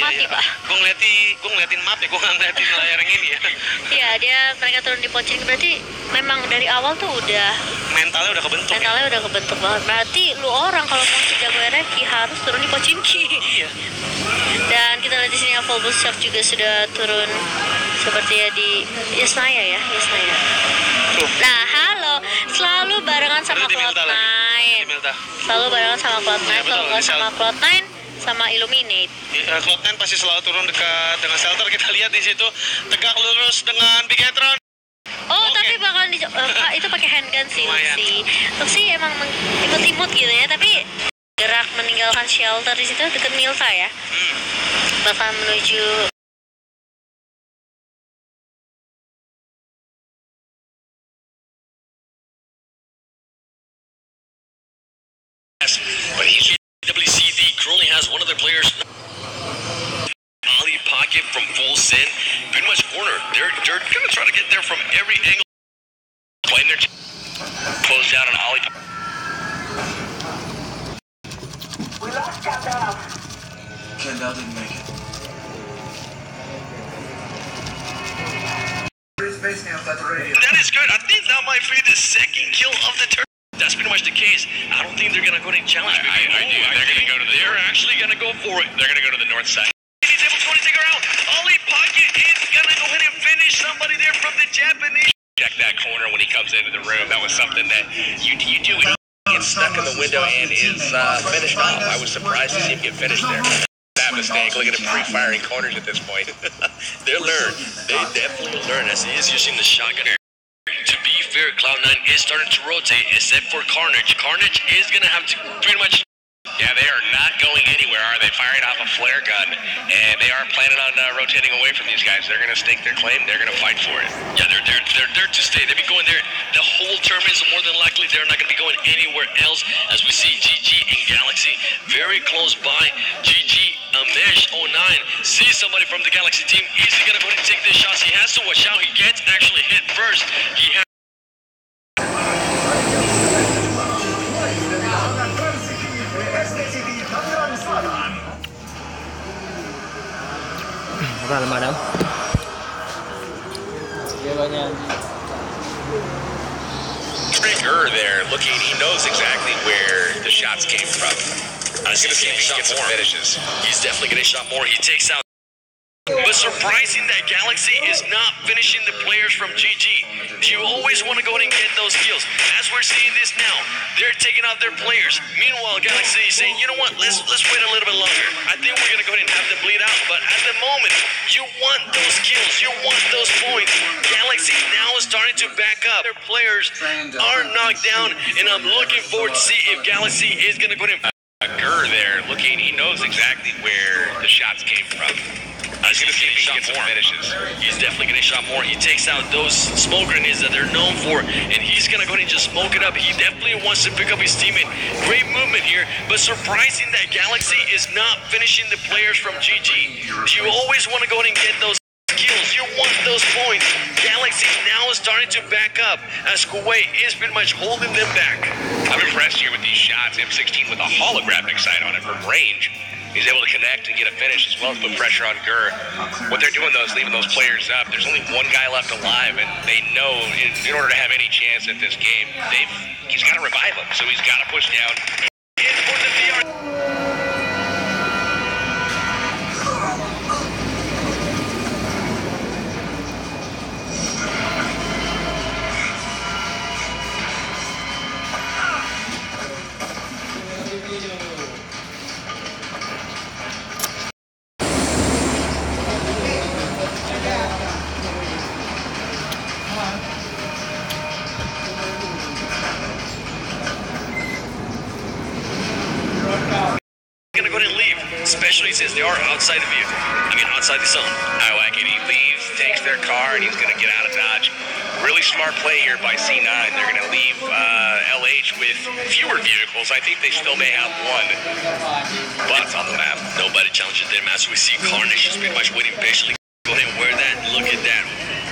mati, Pak. Gue ngeliatin map ya, gue nggak ngeliatin layar yang ini ya. Iya, mereka turun di Pochinki berarti memang dari awal tuh udah mentalnya udah kebentuk. Mentalnya udah kebentuk banget. Berarti lu orang kalau mau sejago Reki harus turun di Pochinki. Iya. Dan kita lihat di sini Full Shock juga sudah turun seperti ya di Yesnaya ya, Yesnaya. Nah, halo, selalu barengan sama Cloud9. Selalu barengan sama Cloud9, kalau nggak sama Cloud9 sama Illuminate. Cloud9 pasti selalu turun dekat dengan shelter. Kita lihat di situ tegak lurus dengan Bigetron. Oh, tapi bakalan itu pakai handgun sih, Luxi emang imut-imut gitu ya, tapi gerak meninggalkan shelter di situ dekat Milta ya. Bakal menuju but he's WCD currently has one of their players. Ali pocket from full sin, pretty much corner. They're gonna try to get there from every angle. Playing their close down on Ali. We lost Kendall. Kendall didn't make it. That is good. I think that might be the second kill of the turn. That's pretty much the case. I don't think they're gonna go to challenge. I do. They're actually gonna go for it. They're gonna go to the north side. He's able to take her out. Ali pocket is gonna go ahead and finish somebody there from the Japanese. Check that corner when he comes into the room. That was something that you do. He gets stuck in the window and is finished off. I was surprised to see him get finished there. That mistake. Look at him pre-firing corners at this point. They learn. They definitely learn as he is using the shotgun. To be fair, Cloud9 is starting to rotate, except for Carnage. Carnage is gonna have to pretty much. Yeah, they are not going anywhere, are they? Firing off a flare gun, and they are planning on rotating away from these guys. They're going to stake their claim. They're going to fight for it. Yeah, they're there to stay. They've been going there the whole tournament, so more than likely they're not going to be going anywhere else. As we see GG and Galaxy very close by. GG, Amish 09 sees somebody from the Galaxy team. Is he going to go ahead and take this shots? He has to watch out. He gets actually hit first. He has. Apa madam? Trigger there looking, he knows exactly where the shots came from. I was going to see if he gets some finishes. He's definitely going to shot more. He takes out. But surprising that Galaxy is not finishing the players from GG. You always want to go ahead and get those kills. As we're seeing this now, they're taking out their players. Meanwhile, Galaxy is saying, you know what, let's wait a little bit longer. I think we're going to go ahead and have them bleed out. But at the moment, you want those kills. You want those points. Galaxy now is starting to back up. Their players are knocked down, and I'm looking forward to see if Galaxy is going to go ahead and... Gurr there looking, he knows exactly where the shots came from. I was going to see if he gets some finishes. He's definitely going to shot more. He takes out those smoke grenades that they're known for, and he's going to go ahead and just smoke it up. He definitely wants to pick up his teammate. Great movement here, but surprising that Galaxy is not finishing the players from GG. You always want to go ahead and get those kills. You want those points. Galaxy now is starting to back up as Kuwait is pretty much holding them back. I'm impressed here with these shots. M16 with a holographic sight on it from range. He's able to connect and get a finish as well as put pressure on Gurr. What they're doing, though, is leaving those players up. There's only one guy left alive, and they know in order to have any chance at this game, he's got to revive him. So he's got to push down. In for the VR. Gonna go ahead and leave, especially since they are outside the vehicle. Outside the zone. He leaves, takes their car, and he's gonna get out of Dodge. Really smart play here by C9. They're gonna leave LH with fewer vehicles. I think they still may have one, but it's on the map. Nobody challenges them. As we see, Carnage is pretty much waiting patiently. Go ahead and wear that. Look at that.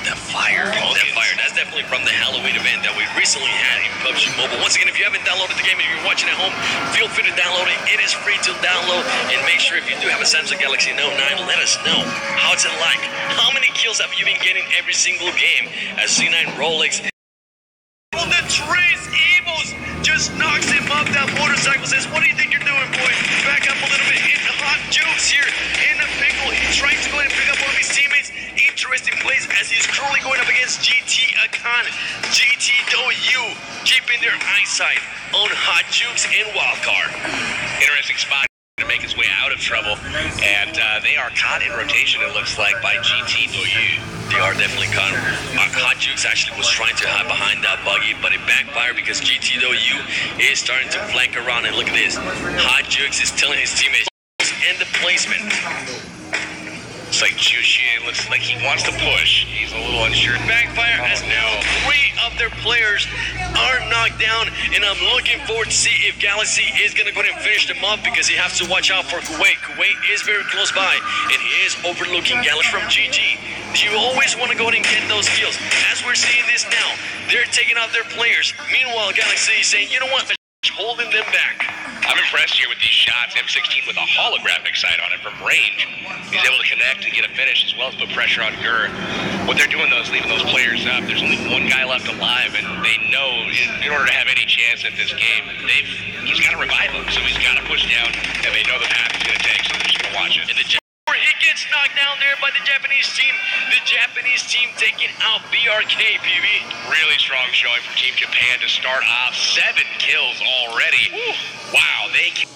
That fire. That fire. That's definitely from the Halloween event that we recently had in PUBG Mobile. Once again, if you haven't downloaded the game and you're watching at home, feel free to download it. It is free to download. And make sure if you do have a Samsung Galaxy Note 9, let us know. How it's like? How many kills have you been getting every single game? As C9 Rolex on the trace, Evos just knocks him up. That motorcycle says, what do you think you're doing, boy? Back up a little bit. In the hot jukes here in the pickle. He's trying to go ahead and pick up one of his teammates. Interesting plays as he's currently going up against GT Akan. GT.U keeping their eyesight on hot jukes and wildcard. Interesting spot to make his way out of trouble, and they are caught in rotation, it looks like, by GT.U. They are definitely caught. Hot Jukes actually was trying to hide behind that buggy, but it backfired because GT.U is starting to flank around. And look at this. Hot Jukes is telling his teammates and the placement. It's like Jushin looks like he wants to push. He's a little unsure. Backfire as now 3 of their players are knocked down, and I'm looking forward to see if Galaxy is going to go ahead and finish them up because he has to watch out for Kuwait. Kuwait is very close by, and he is overlooking Galaxy from GG. You always want to go ahead and get those kills. As we're seeing this now, they're taking out their players. Meanwhile, Galaxy is saying, you know what, they're holding them back. I'm impressed here with these shots. M16 with a holographic sight on it from range. He's able to connect and get a finish as well as put pressure on Gur. What they're doing though is leaving those players up. There's only one guy left alive, and they know in order to have any chance at this game, he's got to revive him. So he's got to push down, and they know the path he's going to take, so they're just going to watch it. And he gets knocked down there by the Japanese team. The Japanese team taking out BRK, PB. Really strong showing from Team Japan to start off. 7 kills already. Woo. Wow, they can.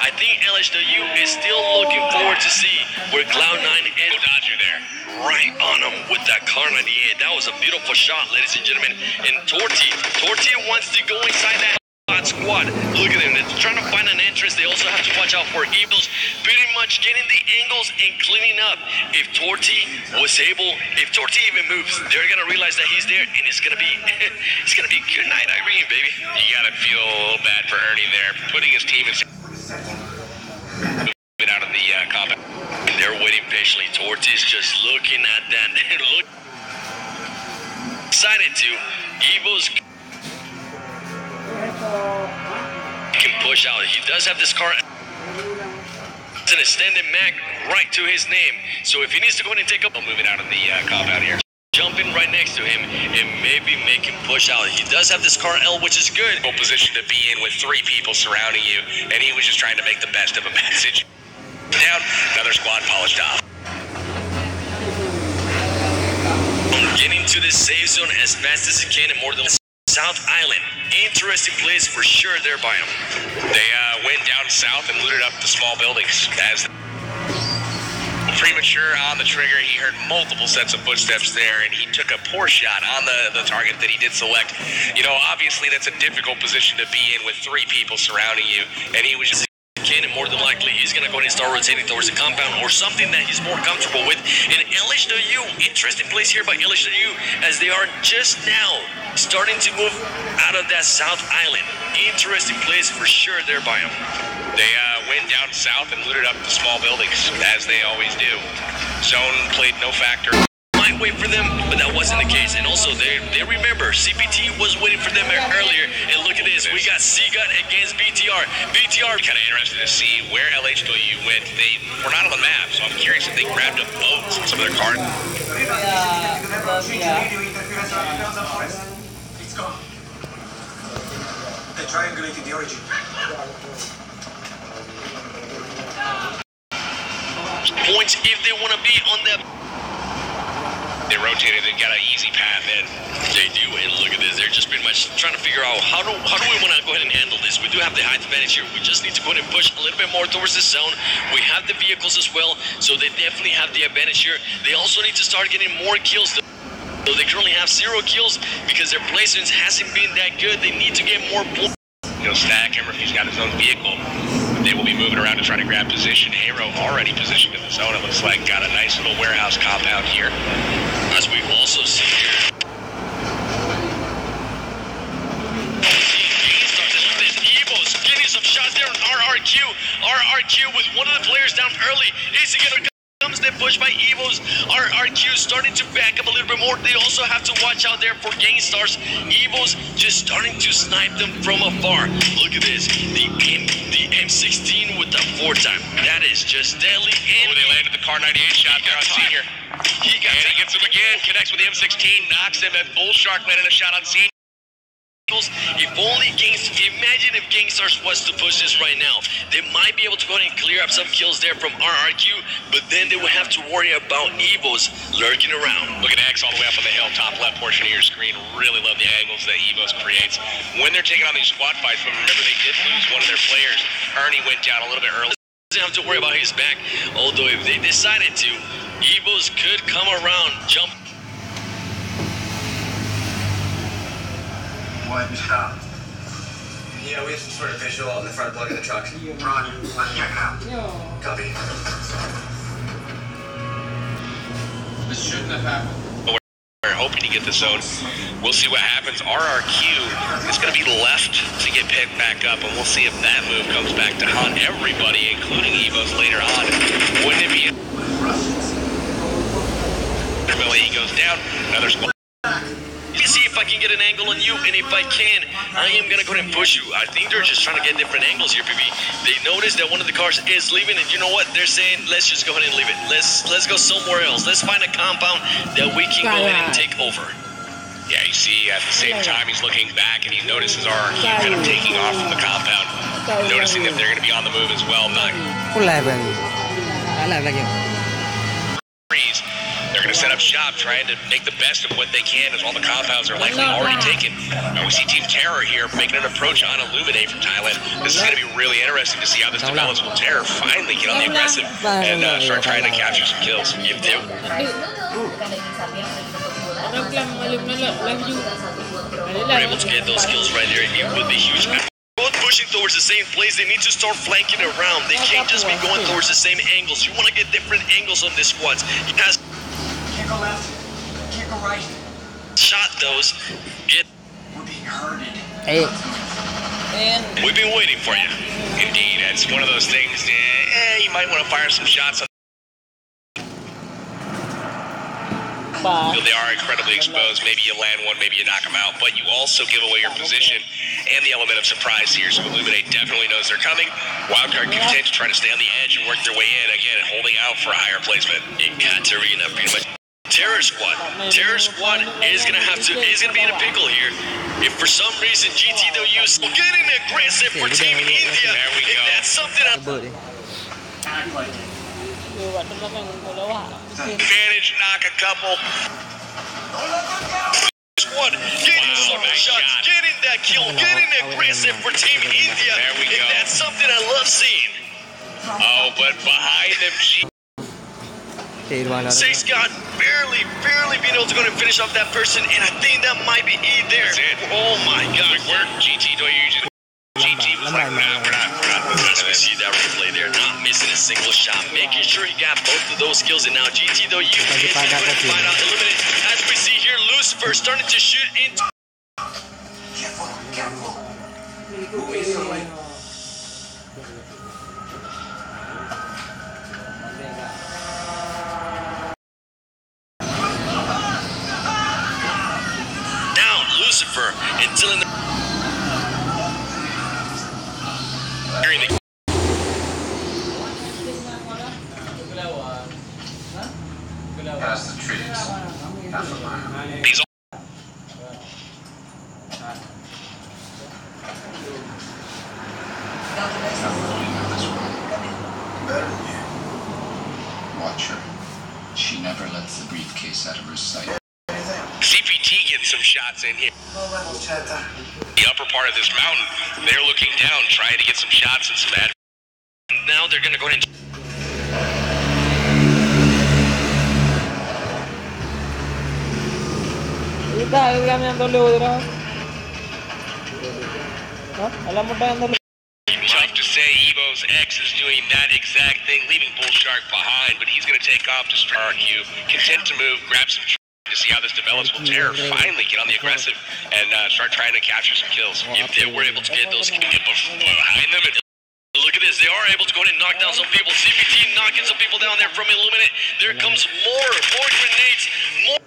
I think LHW is still looking forward to see where Cloud9 and Dodger there. Right on him with that car 98. That was a beautiful shot, ladies and gentlemen. And Torti wants to go inside that squad. Look at them. They're trying to find an entrance. They also have to watch out for Evils pretty much getting the angles and cleaning up. If Torti even moves, they're going to realize that he's there, and it's going to be good night, Irene, baby. You got to feel a little bad for Ernie there, putting his team in moving out of the combat. And they're waiting patiently. Torti's just looking at that. Look excited to. Evils can push out. He does have this car. It's an extended mag right to his name. So if he needs to go in and take up, moving out of the compound here. Jumping right next to him and maybe make him push out. He does have this car L, which is good. Position to be in with 3 people surrounding you, and he was just trying to make the best of a bad situation. Down, another squad polished off. Getting to the safe zone as fast as he can, and more than South Island. Interesting place for sure there by him. They went down south and looted up the small buildings. As premature on the trigger, he heard multiple sets of footsteps there, and he took a poor shot on the target that he did select. You know, obviously that's a difficult position to be in with 3 people surrounding you, and he was just and more than likely he's going to go ahead and start rotating towards the compound or something that he's more comfortable with. And LHW, interesting place here by LHW as they are just now starting to move out of that South Island. Interesting place for sure there by him. They went down south and looted up the small buildings, as they always do. Zone played no factor. Might wait for them, but that wasn't the case. And also, they remember, CPT was waiting for them earlier. And look at this, we got C-Gut against BTR. BTR, kind of interested to see where LHW went. They were not on the map, so I'm curious if they grabbed a boat on some of their cars. They triangulated the origin. Points if they want to be on the... They rotated and got an easy path in. They do, and look at this. They're just pretty much trying to figure out how do we want to go ahead and handle this. We do have the height advantage here. We just need to go ahead and push a little bit more towards the zone. We have the vehicles as well, so they definitely have the advantage here. They also need to start getting more kills. So they currently have 0 kills because their placements hasn't been that good. They need to get more points. He'll stack him if he's got his own vehicle. They will be moving around to try to grab position. Hero already positioned in the zone. It looks like got a nice little warehouse compound here. As we also see here. Evo's getting some shots there on RRQ. RRQ RRQ with one of the players down early. Is he gonna comes the push by Evo's RRQ starting to back up a little bit more. They also have to watch out there for Gainstars. Evo's just starting to snipe them from afar. Look at this. The M16 with the 4-time. That is just deadly. And they landed the Car 98 shot there on Senior. He gets him again. Connects with the M16. Knocks him. And Bull Shark landed a shot on Senior. If only imagine if Gainstars was to push this right now. They might be able to go ahead and clear up some kills there from RRQ, but then they would have to worry about Evos lurking around. Look at X all the way up on the hill, top left portion of your screen. Really love the angles that Evos creates when they're taking on these squad fights. But remember, they did lose one of their players. Ernie went down a little bit early. Doesn't have to worry about his back, although if they decided to, Evos could come around, jump. One shot. Yeah, we have some sort of visual on the front plug of the truck. Ron, let's check it out. Copy. This shouldn't have happened. We're hoping to get the zone. We'll see what happens. RRQ is going to be left to get picked back up, and we'll see if that move comes back to hunt everybody, including Evos later on. Wouldn't it be? He goes down. Another squad. Let me see if I can get an angle on you, and if I can, I am gonna go ahead and push you. I think they're just trying to get different angles here, PB. They noticed that one of the cars is leaving, and you know what? They're saying, let's just go ahead and leave it. Let's go somewhere else. Let's find a compound that we can go ahead and take over. Yeah, you see, at the same time, he's looking back, and he notices RRQ kind of taking off from the compound, noticing that they're going to be on the move as well. They're going to set up shop, trying to make the best of what they can, as all the compounds are likely already taken. Now we see Team Terror here making an approach on Illuminate from Thailand. This is going to be really interesting to see how this develops. Will Terror finally get on the aggressive and start trying to capture some kills? If they were able to get those kills right there, it would be huge. Both pushing towards the same place, they need to start flanking around. They can't just be going towards the same angles. You want to get different angles on this squads. He has Can't go left. Can't go right. shot those. We're being herded. We've been waiting for you. Indeed, it's one of those things, you might want to fire some shots on. They are incredibly exposed. Maybe you land one, maybe you knock them out, but you also give away your position and the element of surprise here. So Illuminate definitely knows they're coming. Wildcard content to try to stay on the edge and work their way in. Again, holding out for a higher placement. Katarina, pretty much. Terror Squad is gonna be in a pickle here. If for some reason GTW is getting aggressive for Team India, There we go. that's something Act like it. Advantage, knock a couple. Squad getting some nice shots, shot. getting that kill, getting aggressive for Team India. There we go. That's something I love seeing. Oh, but behind them, Six got barely being able to go and finish off that person, and I think that might be E there. That's it. Oh my God. Quick work, GT. Don't you just GT was like, nah, we're not As we see that replay there, not missing a single shot, making sure he got both of those skills, and now GTW is going to find out Illuminate. As we see here, Lucifer starting to shoot into. Careful, careful. Moving slowly. Now Lucifer until in the. During the Past the trees. Half a mile. He's Better than you. Watch her. She never lets the briefcase out of her sight. CPT gets some shots in here. The upper part of this mountain, they're looking down, trying to get some shots and some ad. now they're going to go ahead and. Tough to say Evo's X is doing that exact thing, leaving Bull Shark behind, but he's going to take off to RQ, content to move, grab some to see how this develops. Will Terror finally get on the aggressive and start trying to capture some kills? If they were able to get those behind them, and look at this, as they are able to go ahead and knock down some people. CPT knocking some people down there from Illuminate. There comes more grenades, more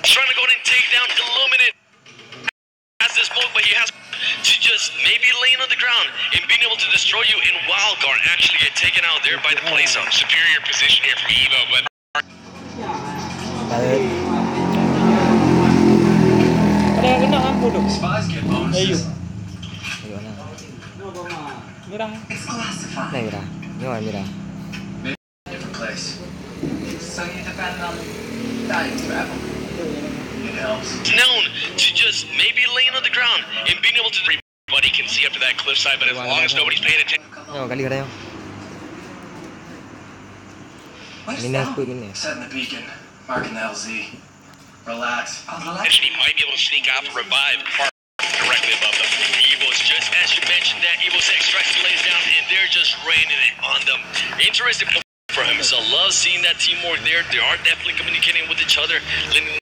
trying to go ahead and take down Illuminate. Has this smoke, but he has to just maybe laying on the ground and being able to destroy you in Wildcard actually get taken out there by the play zone. Superior position here from Evo, but ada yang kena lampu tu. Spies get bonuses. Merah. It's classified. Này merah. Ini warna merah. Different place. So you depend on time travel. It helps. known to just maybe laying on the ground and being able to. Everybody can see up to that cliffside, but as long as nobody's paying attention. Kali ka tayo. Setting the beacon, marking the LZ. Relax. He might be able to sneak out and revive directly above them. Evo's just as you mentioned that Evo's extracts lays down and they're just raining it on them. Interesting for him. So love seeing that teamwork there. They are definitely communicating with each other.